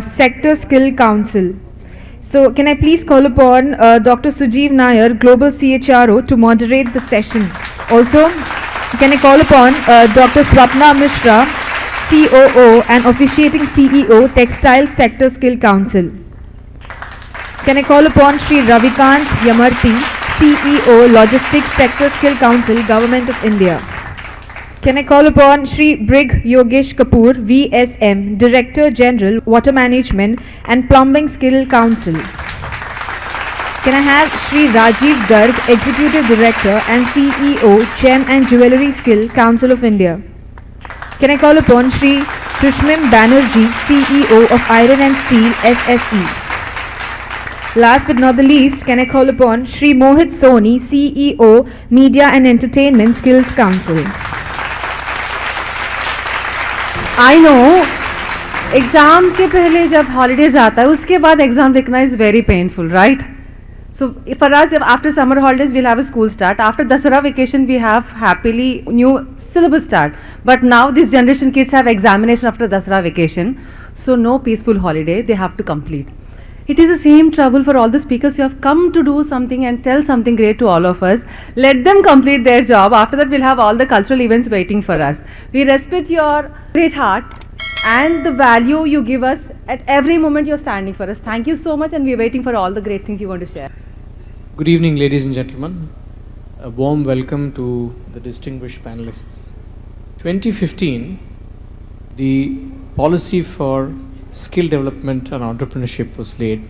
Sector Skill Council. So, can I please call upon Dr. Sujeev Nair, Global CHRO, to moderate the session. Also, can I call upon Dr. Swapna Mishra, COO and officiating CEO, Textile Sector Skill Council. Can I call upon Sri Ravikant Yamarthi, CEO, Logistics Sector Skill Council, Government of India. Can I call upon Sri Brig Yogesh Kapoor, VSM, Director General, Water Management and Plumbing Skill Council. Can I have Sri Rajiv Garg, Executive Director and CEO, Gem and Jewellery Skill Council of India. Can I call upon Sri Shushmim Banerjee, CEO of Iron and Steel, SSE. Last but not the least, can I call upon Sri Mohit Soni, CEO, Media and Entertainment Skills Council. I know, exam के पहले जब holidays आता है, उसके बाद exam लिखना is very painful, right? So for us, after summer holidays, we'll have a school start. After Dasara vacation, we have happily new syllabus start. But now this generation kids have examination after Dasara vacation. So no peaceful holiday, they have to complete. It is the same trouble for all the speakers who have come to do something and tell something great to all of us. Let them complete their job. After that, we'll have all the cultural events waiting for us. We respect your great heart and the value you give us at every moment you're standing for us. Thank you so much, and we're waiting for all the great things you want to share. Good evening, ladies and gentlemen. A warm welcome to the distinguished panelists. 2015, the policy for skill development and entrepreneurship was laid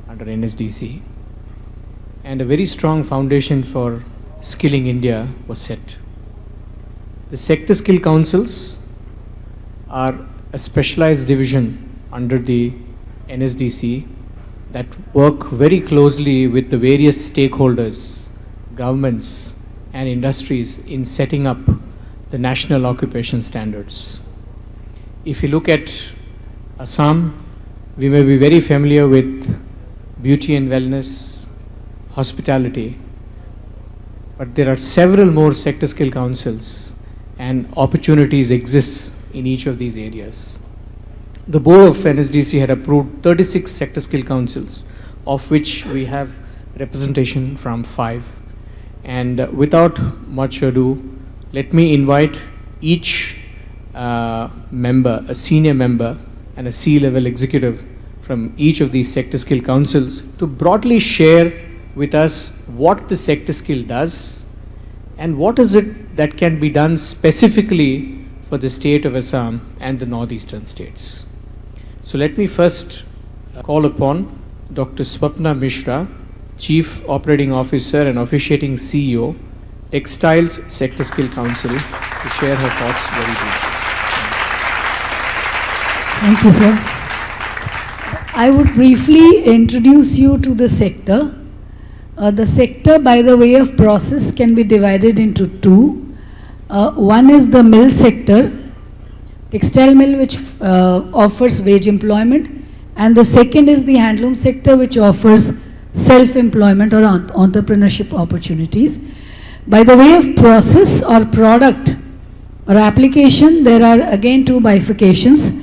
under NSDC, and a very strong foundation for skilling India was set. The sector skill councils are a specialized division under the NSDC that work very closely with the various stakeholders, governments and industries in setting up the national occupation standards. If you look at Assam, we may be very familiar with beauty and wellness, hospitality, but there are several more sector skill councils and opportunities exist in each of these areas. The board of NSDC had approved 36 sector skill councils, of which we have representation from 5. And without much ado, let me invite each member, a senior member and a C-level executive from each of these sector skill councils to broadly share with us what the sector skill does and what is it that can be done specifically for the state of Assam and the northeastern states. So let me first call upon Dr. Swapna Mishra, Chief Operating Officer and officiating CEO, Textiles Sector Skill Council, to share her thoughts very briefly. Thank you, sir. I would briefly introduce you to the sector. The sector, by the way of process, can be divided into two. One is the mill sector, textile mill, which offers wage employment, and the second is the handloom sector, which offers self-employment or entrepreneurship opportunities. By the way of process or product or application, there are again two bifurcations.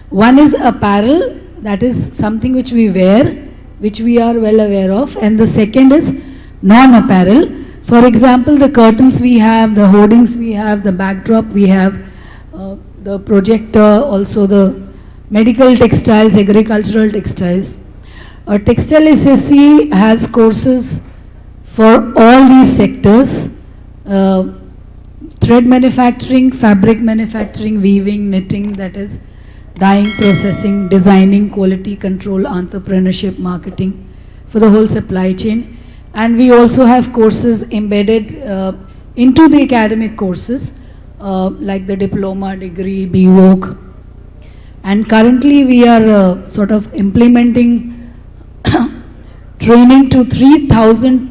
One is apparel, that is something which we wear, which we are well aware of, and the second is non-apparel. For example, the curtains we have, the hoardings we have, the backdrop we have, the projector, also the medical textiles, agricultural textiles. Textile SSC has courses for all these sectors, thread manufacturing, fabric manufacturing, weaving, knitting, that is dyeing, processing, designing, quality control, entrepreneurship, marketing, for the whole supply chain. And we also have courses embedded into the academic courses, like the diploma, degree, BVoc. And currently we are sort of implementing training to 3,000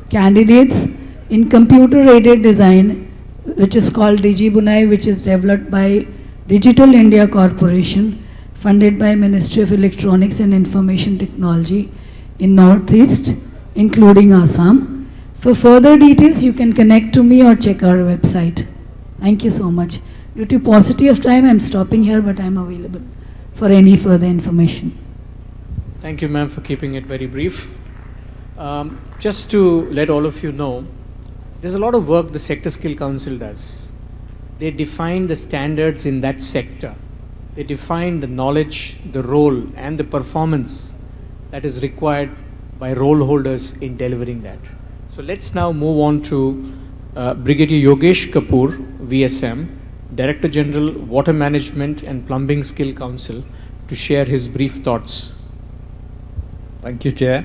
candidates in computer-aided design, which is called DigiBunai, which is developed by Digital India Corporation, funded by Ministry of Electronics and Information Technology in Northeast, including Assam. For further details, you can connect to me or check our website. Thank you so much. Due to paucity of time, I'm stopping here, but I'm available for any further information. Thank you, ma'am, for keeping it very brief. Just to let all of you know, there's a lot of work the Sector Skill Council does. They define the standards in that sector. They define the knowledge, the role, and the performance that is required by role holders in delivering that. So let's now move on to Brigadier Yogesh Kapoor, VSM, Director General, Water Management and Plumbing Skill Council, to share his brief thoughts. Thank you, Chair.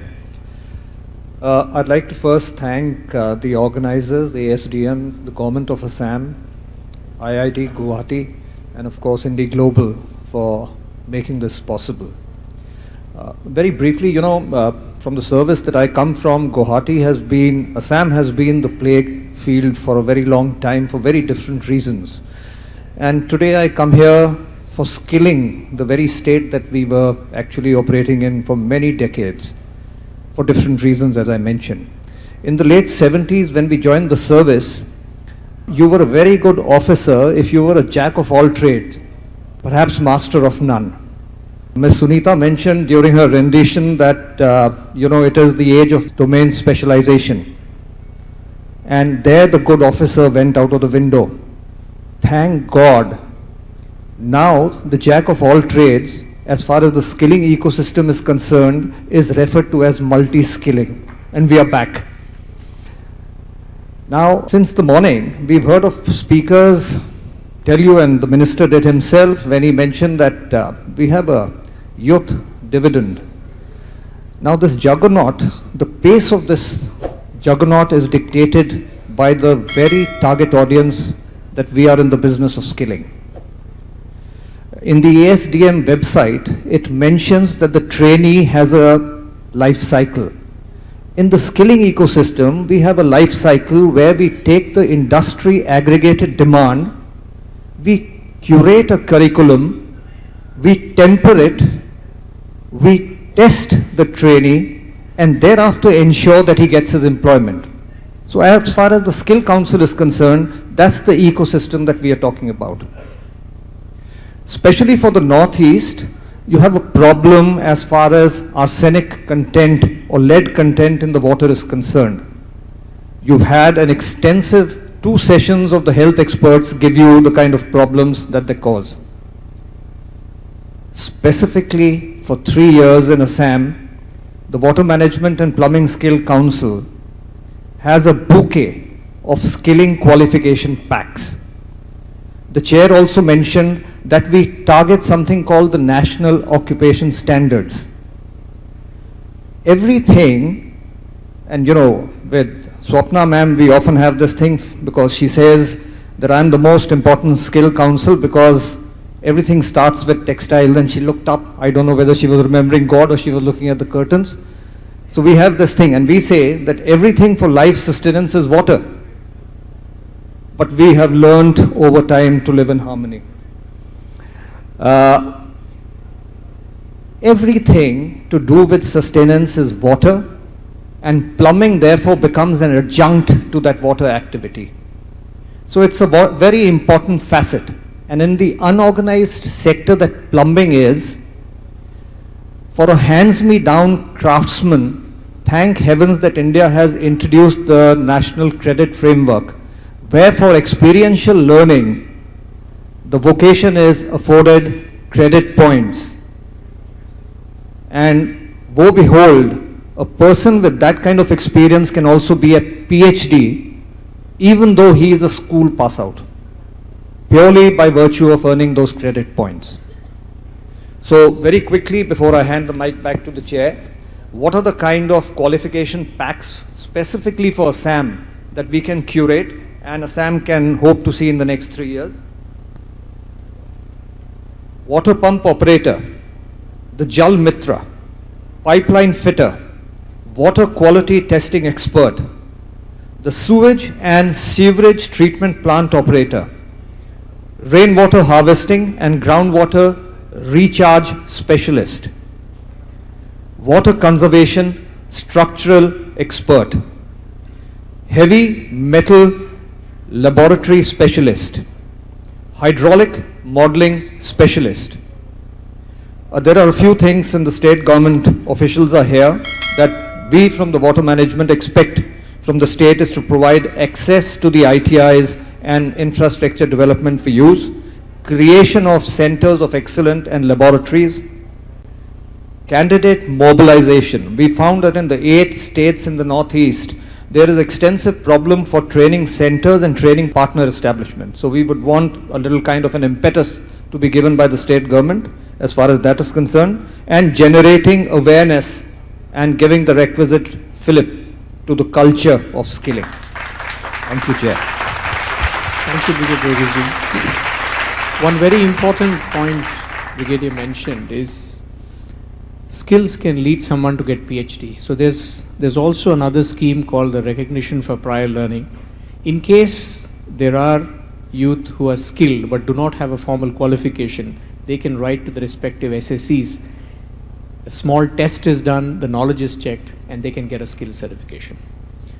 I'd like to first thank the organizers, ASDM, the Government of Assam, IIT Guwahati, and of course IndiGlobal for making this possible. Very briefly, from the service that I come from, Assam has been the plague field for a very long time for very different reasons. And today I come here for skilling the very state that we were actually operating in for many decades, for different reasons, as I mentioned. In the late 70s, when we joined the service, you were a very good officer if you were a jack of all trades, perhaps master of none. Ms. Sunita mentioned during her rendition that, it is the age of domain specialization. And there the good officer went out of the window. Thank God, now the jack of all trades, as far as the skilling ecosystem is concerned, is referred to as multi-skilling. And we are back. Now, since the morning, we've heard of speakers tell you, and the minister did himself when he mentioned that we have a youth dividend. Now this juggernaut, the pace of this juggernaut is dictated by the very target audience that we are in the business of skilling. In the ASDM website, it mentions that the trainee has a life cycle. In the skilling ecosystem, we have a life cycle where we take the industry aggregated demand, we curate a curriculum, we temper it, we test the trainee, and thereafter ensure that he gets his employment. So as far as the Skill Council is concerned, that's the ecosystem that we are talking about. Especially for the Northeast, you have a problem as far as arsenic content or lead content in the water is concerned. You've had an extensive 2 sessions of the health experts give you the kind of problems that they cause. Specifically for 3 years in Assam, the Water Management and Plumbing Skill Council has a bouquet of skilling qualification packs. The chair also mentioned that we target something called the National Occupation Standards. Everything, and with Swapna ma'am, we often have this thing because she says that I'm the most important skill council because everything starts with textile. And she looked up, I don't know whether she was remembering God or she was looking at the curtains. So we have this thing, and we say that everything for life sustenance is water. But we have learned over time to live in harmony. Everything to do with sustenance is water, and plumbing therefore becomes an adjunct to that water activity. So it's a very important facet. And in the unorganized sector that plumbing is, for a hands-me-down craftsman, thank heavens that India has introduced the National Credit Framework, where for experiential learning, the vocation is afforded credit points. And woe behold, a person with that kind of experience can also be a PhD, even though he is a school pass out, purely by virtue of earning those credit points. So very quickly, before I hand the mic back to the chair, what are the kind of qualification packs specifically for Assam that we can curate and Assam can hope to see in the next 3 years? Water pump operator, the Jal Mitra, pipeline fitter, water quality testing expert, the sewage and sewerage treatment plant operator, rainwater harvesting and groundwater recharge specialist, water conservation structural expert, heavy metal laboratory specialist, hydraulic modeling specialist, There are a few things, and the state government officials are here, that we from the water management expect from the state is to provide access to the ITIs and infrastructure development for use, creation of centers of excellence and laboratories, candidate mobilization. We found that in the 8 states in the Northeast, there is extensive problem for training centers and training partner establishment. So we would want a little kind of an impetus to be given by the state government as far as that is concerned, and generating awareness and giving the requisite fillip to the culture of skilling. Thank you, Chair. Thank you, Brigadier Ji. One very important point Brigadier mentioned is skills can lead someone to get PhD. So there's also another scheme called the recognition for prior learning. In case there are youth who are skilled but do not have a formal qualification, they can write to the respective SSCs. A small test is done, the knowledge is checked, and they can get a skill certification.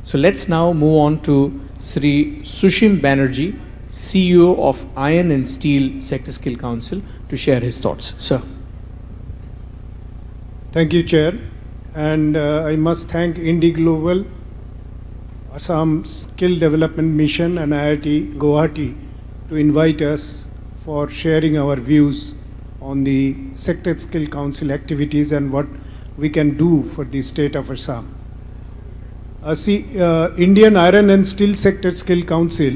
So let's now move on to Sri Sushim Banerjee, CEO of Iron and Steel Sector Skill Council, to share his thoughts. Sir. Thank you, Chair. And I must thank IndiGlobal, Assam Skill Development Mission, and IIT Guwahati to invite us for sharing our views on the Sector Skill Council activities and what we can do for the state of Assam. Indian Iron and Steel Sector Skill Council,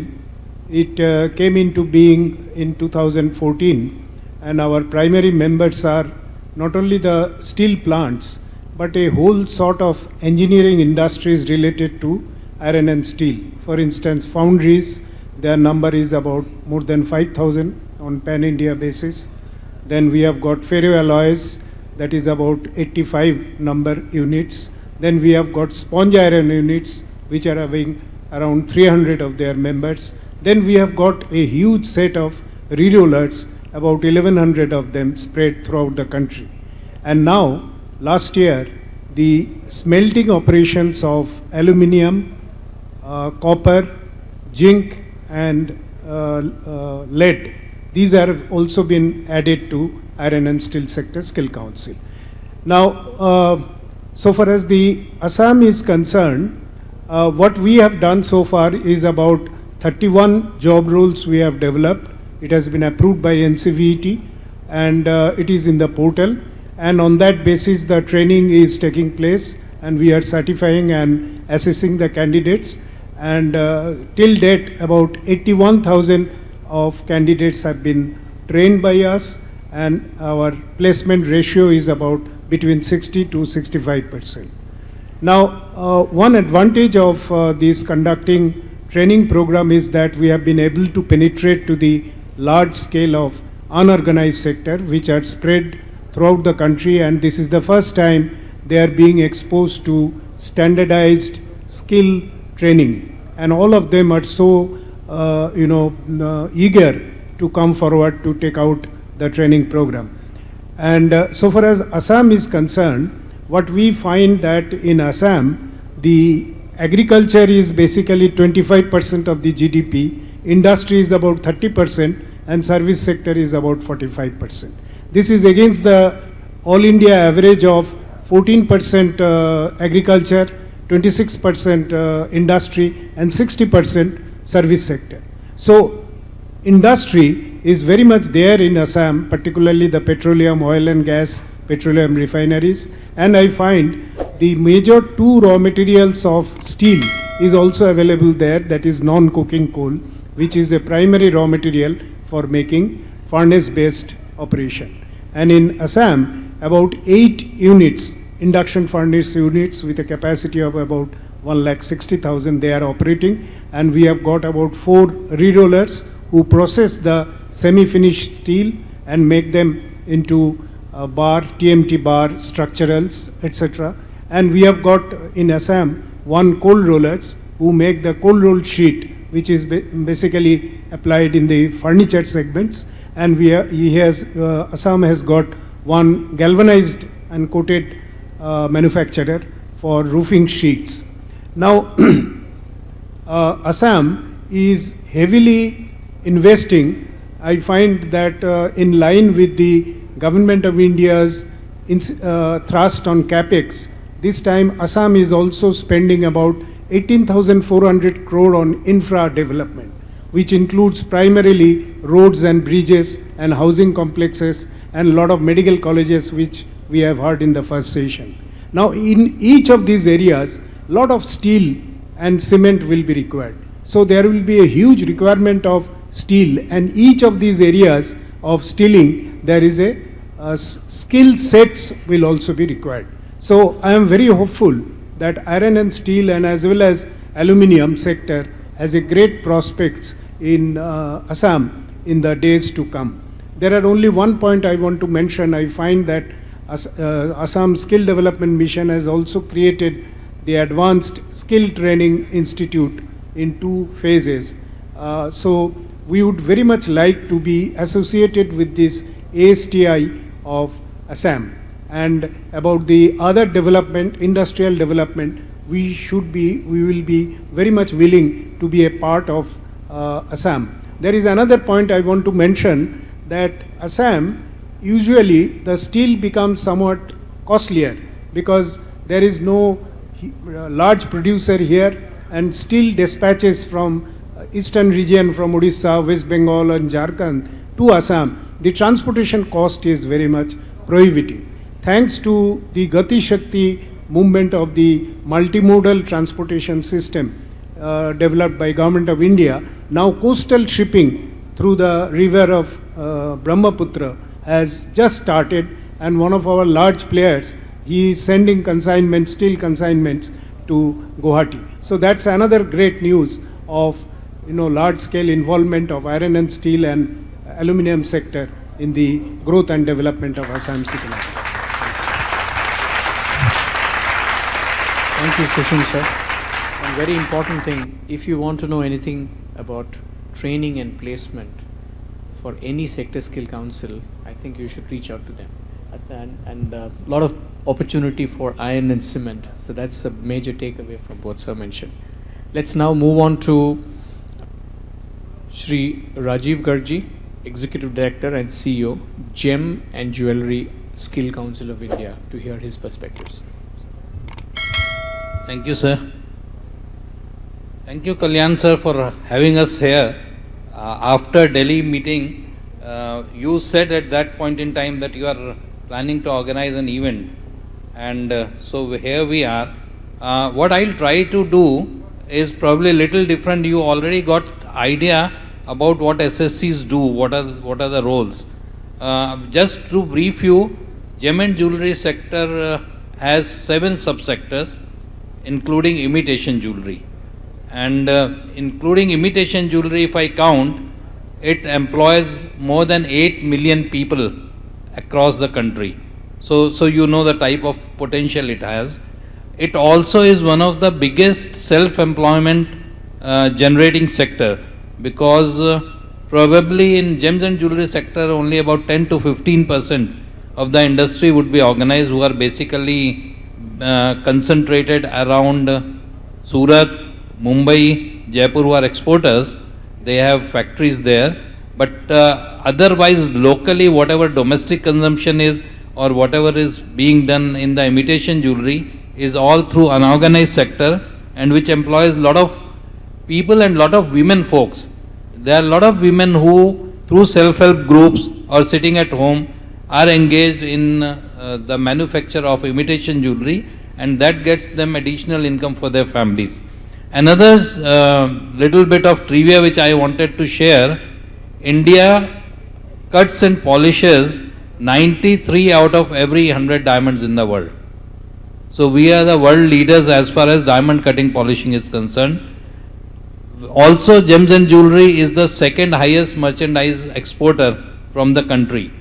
it came into being in 2014, and our primary members are not only the steel plants, but a whole sort of engineering industries related to iron and steel. For instance, foundries, their number is about more than 5,000 on pan-India basis. Then we have got ferroalloys, that is about 85 number units. Then we have got sponge iron units, which are having around 300 of their members. Then we have got a huge set of re-rollers, about 1100 of them spread throughout the country. And now, last year, the smelting operations of aluminium, copper, zinc, and lead, these have also been added to Iron and Steel Sector Skill Council. Now, so far as the Assam is concerned, what we have done so far is about 31 job roles we have developed. It has been approved by NCVET, and it is in the portal. And on that basis, the training is taking place, and we are certifying and assessing the candidates. And till date, about 81,000 of candidates have been trained by us, and our placement ratio is about between 60 to 65%. Now, one advantage of this conducting training program is that we have been able to penetrate to the large scale of unorganized sector, which are spread throughout the country, and this is the first time they are being exposed to standardized skill training, and all of them are so eager to come forward to take out the training program. And so far as Assam is concerned, what we find that in Assam, the agriculture is basically 25% of the GDP, industry is about 30%, and service sector is about 45%. This is against the all India average of 14% agriculture, 26% industry, and 60% service sector. So industry is very much there in Assam, particularly the petroleum, oil and gas, petroleum refineries, and I find the major 2 raw materials of steel is also available there, that is non-coking coal, which is a primary raw material for making furnace-based operation. And in Assam, about 8 units, induction furnace units with a capacity of about 1,60,000 they are operating, and we have got about 4 re-rollers who process the semi-finished steel and make them into bar, TMT bar, structurals, etc. And we have got in Assam 1 cold rollers who make the cold roll sheet, which is basically applied in the furniture segments. And Assam has got 1 galvanized and coated manufacturer for roofing sheets. Now, Assam is heavily investing. I find that in line with the Government of India's thrust on capex, this time Assam is also spending about 18,400 crore on infra development, which includes primarily roads and bridges and housing complexes and a lot of medical colleges, which we have heard in the first session. Now, in each of these areas, a lot of steel and cement will be required. So there will be a huge requirement of steel, and each of these areas of steeling, there is a skill sets will also be required. So I am very hopeful that iron and steel and as well as aluminium sector has a great prospects in Assam in the days to come. There are only one point I want to mention. I find that Assam Skill Development Mission has also created the Advanced Skill Training Institute in 2 phases. So we would very much like to be associated with this ASTI of Assam. And about the other development, industrial development, we will be very much willing to be a part of Assam. There is another point I want to mention, that Assam, usually the steel becomes somewhat costlier because there is no large producer here, and steel dispatches from eastern region, from Odisha, West Bengal and Jharkhand to Assam, the transportation cost is very much prohibitive. Thanks to the Gati Shakti movement of the multimodal transportation system developed by Government of India, now coastal shipping through the river of Brahmaputra has just started, and one of our large players, he is sending consignments, steel consignments to Guwahati. So that's another great news of large scale involvement of iron and steel and aluminum sector in the growth and development of Assam's economy. Thank you, Sushant sir. One very important thing, if you want to know anything about training and placement for any sector skill council, I think you should reach out to them. And a lot of opportunity for iron and cement. So that's a major takeaway from what sir mentioned. Let's now move on to Shri Rajiv Garji, Executive Director and CEO, Gem and Jewelry Skill Council of India, to hear his perspectives. Thank you, sir. Thank you, Kalyan sir, for having us here. After Delhi meeting, you said at that point in time that you are planning to organize an event, and so here we are. What I'll try to do is probably a little different. You already got idea about what SSCs do, what are the roles. Just to brief you, gem and jewelry sector has 7 subsectors, including imitation jewelry. And including imitation jewelry, if I count, it employs more than 8 million people across the country. So you know the type of potential it has. It also is one of the biggest self-employment generating sector, because probably in gems and jewelry sector only about 10 to 15% of the industry would be organized, who are basically concentrated around Surat, Mumbai, Jaipur, who are exporters. They have factories there, but otherwise locally whatever domestic consumption is or whatever is being done in the imitation jewelry is all through unorganized sector, and which employs a lot of people and lot of women folks. There are a lot of women who through self-help groups or sitting at home are engaged in the manufacture of imitation jewelry, and that gets them additional income for their families. Another little bit of trivia which I wanted to share, India cuts and polishes 93 out of every 100 diamonds in the world. So we are the world leaders as far as diamond cutting polishing is concerned. Also, gems and jewelry is the second highest merchandise exporter from the country.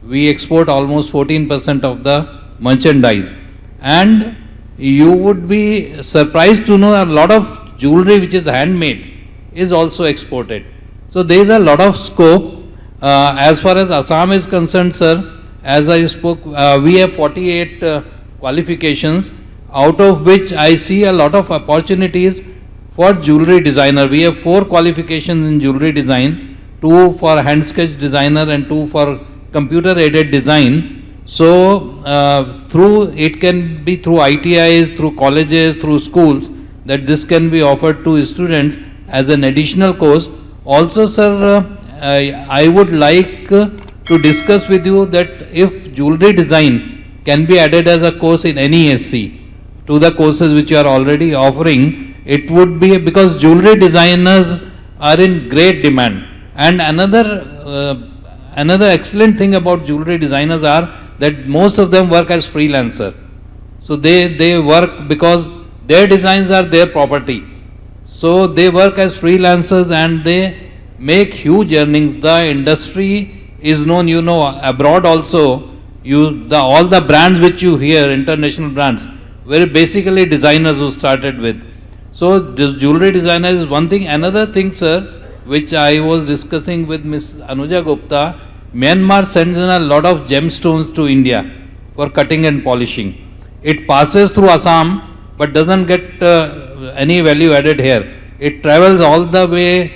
We export almost 14% of the merchandise. And you would be surprised to know a lot of jewelry which is handmade is also exported. So there is a lot of scope. As far as Assam is concerned, sir, as I spoke, we have 48 qualifications, out of which I see a lot of opportunities for jewelry designer. We have 4 qualifications in jewelry design, 2 for hand sketch designer and 2 for computer aided design. So through it can be through ITIs, through colleges, through schools, that this can be offered to students as an additional course. Also, sir, I would like to discuss with you that if jewelry design can be added as a course in any SC to the courses which you are already offering, it would be, because jewelry designers are in great demand. And another excellent thing about jewelry designers are that most of them work as freelancer. So they work because their designs are their property. So they work as freelancers and they make huge earnings. The industry is known, you know, abroad also. All the brands which you hear, international brands, were basically designers who started with. So this jewelry designer is one thing. Another thing, sir, which I was discussing with Ms. Anuja Gupta, Myanmar sends in a lot of gemstones to India for cutting and polishing. It passes through Assam but doesn't get any value added here. It travels all the way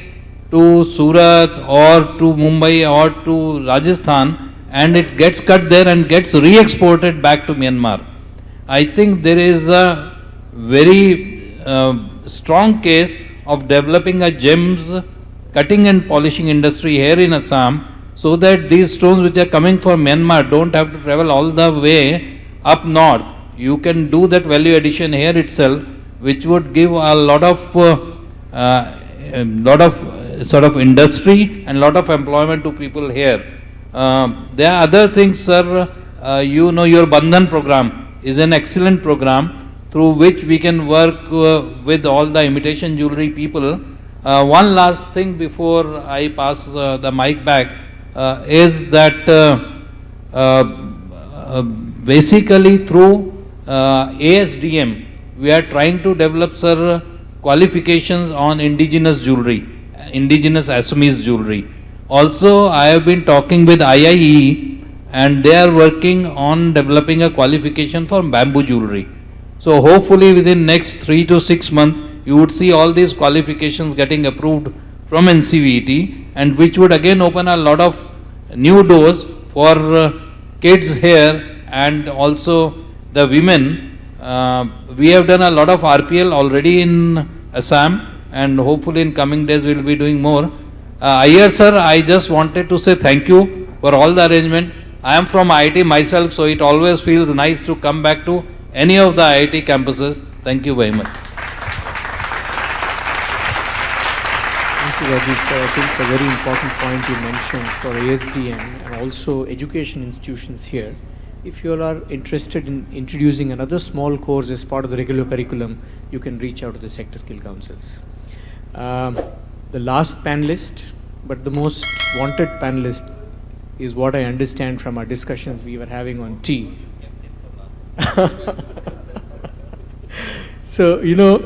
to Surat or to Mumbai or to Rajasthan, and it gets cut there and gets re-exported back to Myanmar. I think there is a very strong case of developing a gems cutting and polishing industry here in Assam, so that these stones which are coming from Myanmar don't have to travel all the way up north. You can do that value addition here itself, which would give a lot of sort of industry and lot of employment to people here. There are other things, sir. You know, your Bandhan program is an excellent program through which we can work with all the imitation jewelry people. One last thing before I pass the mic back is that basically through ASDM we are trying to develop, sir, qualifications on indigenous jewelry, indigenous Assamese jewelry. Also, I have been talking with IIE and they are working on developing a qualification for bamboo jewelry. So hopefully within next 3 to 6 months, you would see all these qualifications getting approved from NCVT, and which would again open a lot of new doors for kids here and also the women. We have done a lot of RPL already in Assam, and hopefully in coming days we will be doing more. Iyer sir, I just wanted to say thank you for all the arrangement. I am from IIT myself, so it always feels nice to come back to any of the IIT campuses. Thank you very much. Thank you, Rajiv. I think a very important point you mentioned for ASDM and also education institutions here. If you all are interested in introducing another small course as part of the regular curriculum, you can reach out to the sector skill councils. The last panelist, but the most wanted panelist, is what I understand from our discussions we were having on tea. So, you know,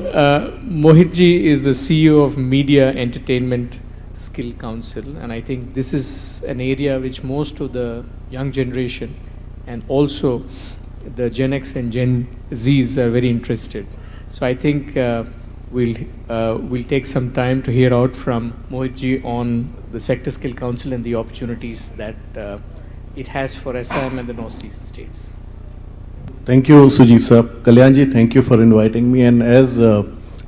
Mohitji is the CEO of Media Entertainment Skill Council, and I think this is an area which most of the young generation and also the Gen X and Gen Zs are very interested. So I think we'll take some time to hear out from Mohitji on the Sector Skill Council and the opportunities that it has for Assam and the northeastern states. Thank you, Sujeev sir. Kalyanji, thank you for inviting me. And as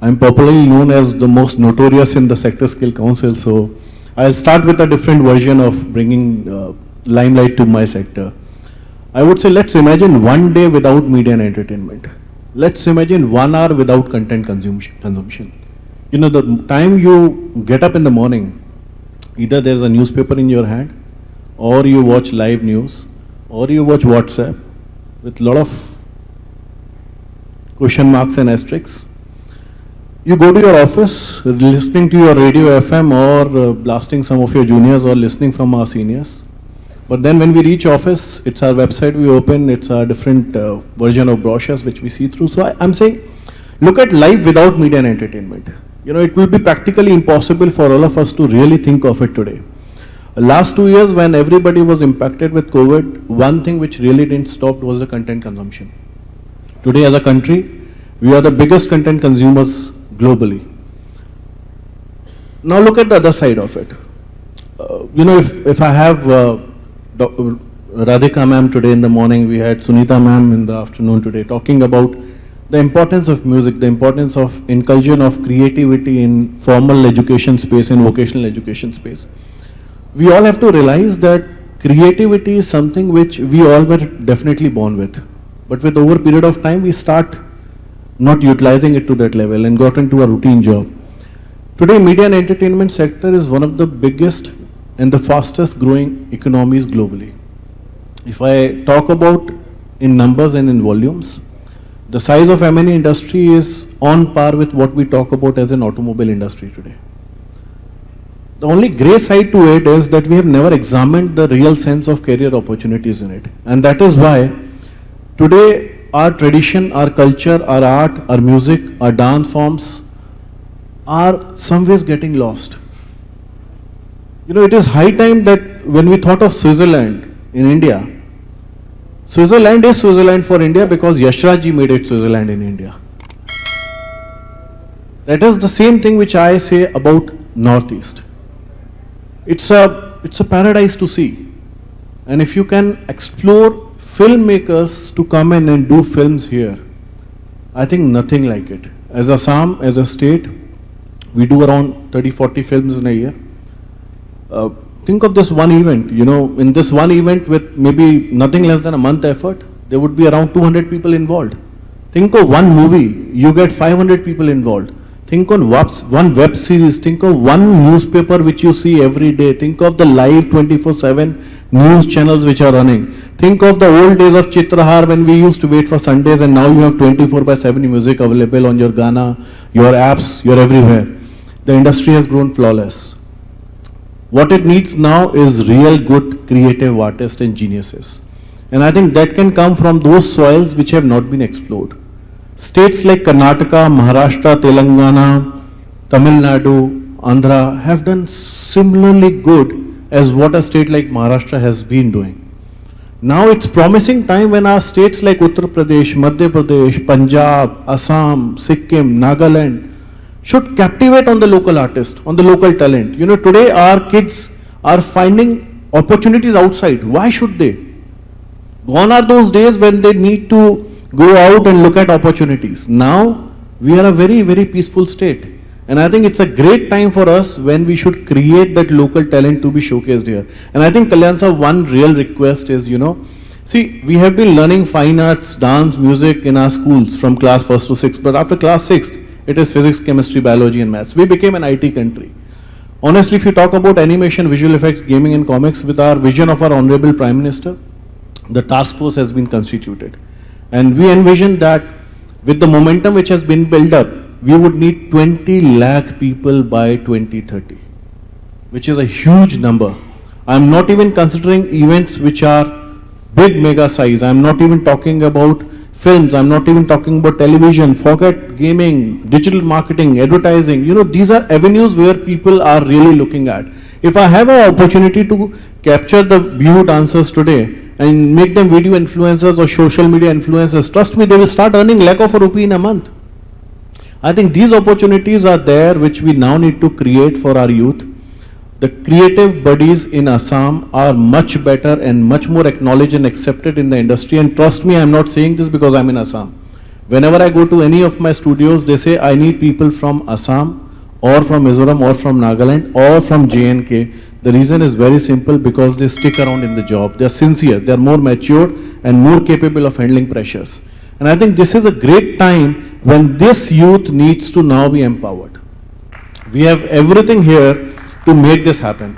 I'm popularly known as the most notorious in the Sector Skill Council, so I'll start with a different version of bringing limelight to my sector. I would say, let's imagine one day without media and entertainment. Let's imagine 1 hour without content consumption. You know, the time you get up in the morning, either there's a newspaper in your hand, or you watch live news, or you watch WhatsApp with a lot of question marks and asterisks. You go to your office, listening to your radio FM or blasting some of your juniors or listening from our seniors. But then when we reach office, it's our website we open, it's a different version of brochures which we see through. So I'm saying, look at life without media and entertainment. You know, it will be practically impossible for all of us to really think of it today. Last 2 years when everybody was impacted with COVID, one thing which really didn't stop was the content consumption. Today as a country, we are the biggest content consumers globally. Now look at the other side of it. You know, if I have Radhika ma'am today in the morning, we had Sunita ma'am in the afternoon today, talking about the importance of music, the importance of inclusion of creativity in formal education space and vocational education space. We all have to realize that creativity is something which we all were definitely born with. But with over a period of time, we start not utilizing it to that level and got into a routine job. Today, media and entertainment sector is one of the biggest and the fastest growing economies globally. If I talk about in numbers and in volumes, the size of M&E industry is on par with what we talk about as an automobile industry today. The only grey side to it is that we have never examined the real sense of career opportunities in it. And that is why today our tradition, our culture, our art, our music, our dance forms are some ways getting lost. You know, it is high time that when we thought of Switzerland in India, Switzerland is Switzerland for India because Yashraj ji made it Switzerland in India. That is the same thing which I say about Northeast. It's a paradise to see. And if you can explore filmmakers to come in and do films here, I think nothing like it. As Assam, as a state, we do around 30-40 films in a year. Think of this one event, you know, in this one event with maybe nothing less than a month effort, there would be around 200 people involved. Think of one movie, you get 500 people involved. Think on one web series, think of one newspaper which you see every day, think of the live 24/7 news channels which are running. Think of the old days of Chitrahar when we used to wait for Sundays and now you have 24/7 music available on your Gaana, your apps, you're everywhere. The industry has grown flawless. What it needs now is real good creative artists and geniuses. And I think that can come from those soils which have not been explored. States like Karnataka, Maharashtra, Telangana, Tamil Nadu, Andhra have done similarly good as what a state like Maharashtra has been doing. Now it's promising time when our states like Uttar Pradesh, Madhya Pradesh, Punjab, Assam, Sikkim, Nagaland should captivate on the local artist, on the local talent. You know, today our kids are finding opportunities outside. Why should they? Gone are those days when they need to go out and look at opportunities. Now we are a very, very peaceful state. And I think it's a great time for us when we should create that local talent to be showcased here. And I think, Kalyan sir, one real request is, you know, see, we have been learning fine arts, dance, music in our schools from class 1st to 6th, but after class 6th, it is physics, chemistry, biology and maths. We became an IT country. Honestly, if you talk about animation, visual effects, gaming and comics, with our vision of our Honorable Prime Minister, the task force has been constituted. And we envision that with the momentum which has been built up, we would need 20 lakh people by 2030, which is a huge number. I'm not even considering events which are big mega size. I'm not even talking about films, I'm not even talking about television, forget gaming, digital marketing, advertising. You know, these are avenues where people are really looking at. If I have an opportunity to capture the Bihu dancers today and make them video influencers or social media influencers, trust me, they will start earning lakh of a rupee in a month. I think these opportunities are there which we now need to create for our youth. The creative buddies in Assam are much better and much more acknowledged and accepted in the industry. And trust me, I'm not saying this because I'm in Assam. Whenever I go to any of my studios, they say I need people from Assam or from Mizoram or from Nagaland or from J&K. The reason is very simple, because they stick around in the job. They're sincere, they're more mature and more capable of handling pressures. And I think this is a great time when this youth needs to now be empowered. We have everything here to make this happen.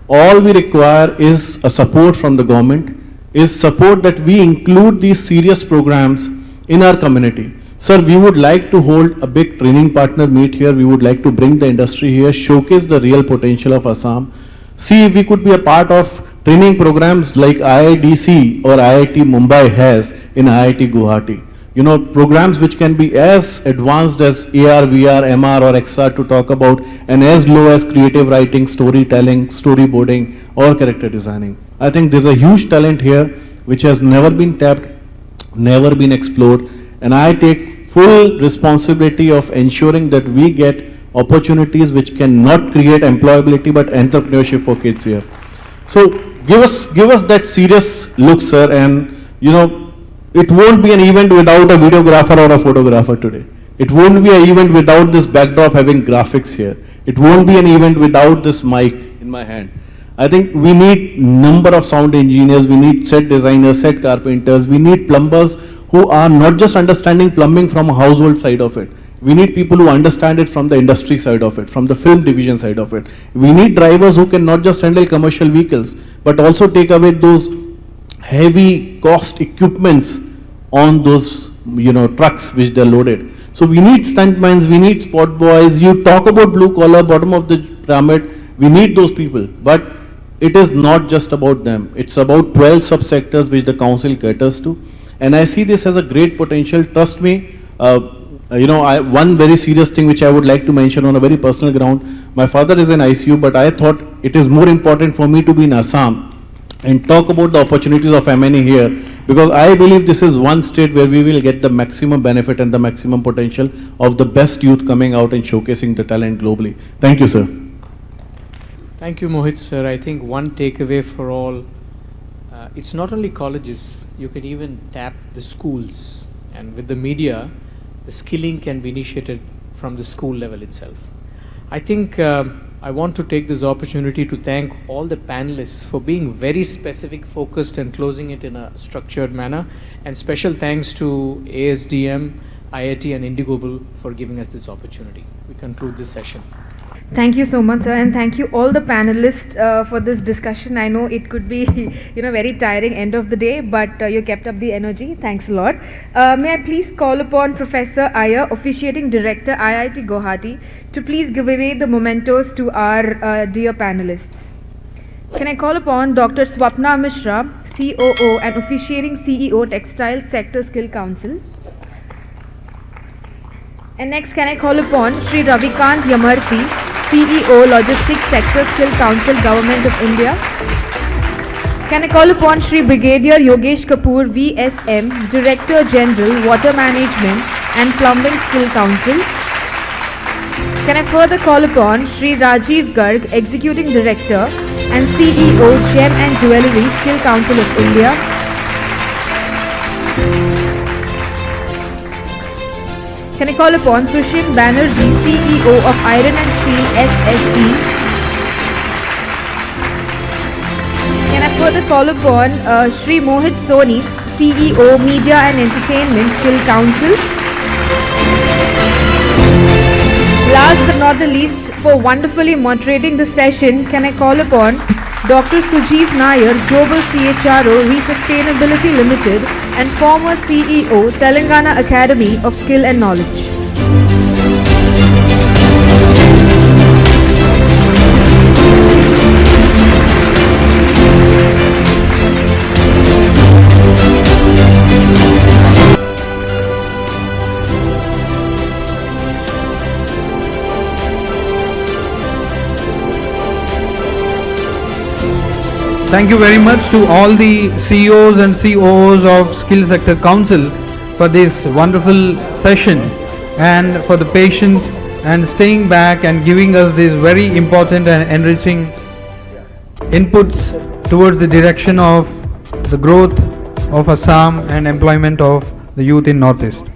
All we require is a support from the government, is support that we include these serious programs in our community. Sir, we would like to hold a big training partner meet here. We would like to bring the industry here, showcase the real potential of Assam, see if we could be a part of training programs like IIDC or IIT Mumbai has in IIT Guwahati. You know, programs which can be as advanced as AR, VR, MR or XR to talk about, and as low as creative writing, storytelling, storyboarding or character designing. I think there's a huge talent here which has never been tapped, never been explored, and I take full responsibility of ensuring that we get opportunities which can not create employability but entrepreneurship for kids here. So give us that serious look, sir, and it won't be an event without a videographer or a photographer today. It won't be an event without this backdrop having graphics here. It won't be an event without this mic in my hand. I think we need number of sound engineers, we need set designers, set carpenters, we need plumbers who are not just understanding plumbing from a household side of it. We need people who understand it from the industry side of it, from the film division side of it. We need drivers who can not just handle commercial vehicles, but also take away those heavy cost equipments on those trucks which they're loaded. So we need stuntmen, we need spot boys. You talk about blue collar, bottom of the pyramid, we need those people. But it is not just about them. It's about 12 subsectors which the council caters to. And I see this as a great potential. Trust me, one very serious thing which I would like to mention on a very personal ground. My father is in ICU, but I thought it is more important for me to be in Assam and talk about the opportunities of M&E here, because I believe this is one state where we will get the maximum benefit and the maximum potential of the best youth coming out and showcasing the talent globally. Thank you, sir. Thank you, Mohit, sir. I think one takeaway for all, it's not only colleges, you can even tap the schools. And with the media, the skilling can be initiated from the school level itself. I think I want to take this opportunity to thank all the panelists for being very specific, focused, and closing it in a structured manner. And special thanks to ASDM, IIT, and IndiGlobal for giving us this opportunity. We conclude this session. Thank you so much, sir, and thank you all the panelists for this discussion. I know it could be, very tiring end of the day, but you kept up the energy. Thanks a lot. May I please call upon Professor Iyer, Officiating Director, IIT Guwahati, to please give away the mementos to our dear panelists. Can I call upon Dr. Swapna Mishra, COO and Officiating CEO, Textile Sector Skill Council. And next, can I call upon Sri Ravikant Yamarthi, CEO, Logistics Sector Skill Council, Government of India. Can I call upon Sri Brigadier Yogesh Kapoor, VSM, Director General, Water Management and Plumbing Skill Council. Can I further call upon Sri Rajiv Garg, Executing Director and CEO, Gem and Jewellery Skill Council of India. Can I call upon Sushim Banerjee, CEO of Iron and Steel SSE. Can I further call upon Sri Mohit Soni, CEO, Media and Entertainment Skill Council. Last but not the least, for wonderfully moderating the session, can I call upon Dr. Sujeev Nair, Global CHRO, Resustainability Limited and former CEO, Telangana Academy of Skill and Knowledge. Thank you very much to all the CEOs and COOs of Skill Sector Council for this wonderful session and for the patient and staying back and giving us these very important and enriching inputs towards the direction of the growth of Assam and employment of the youth in Northeast.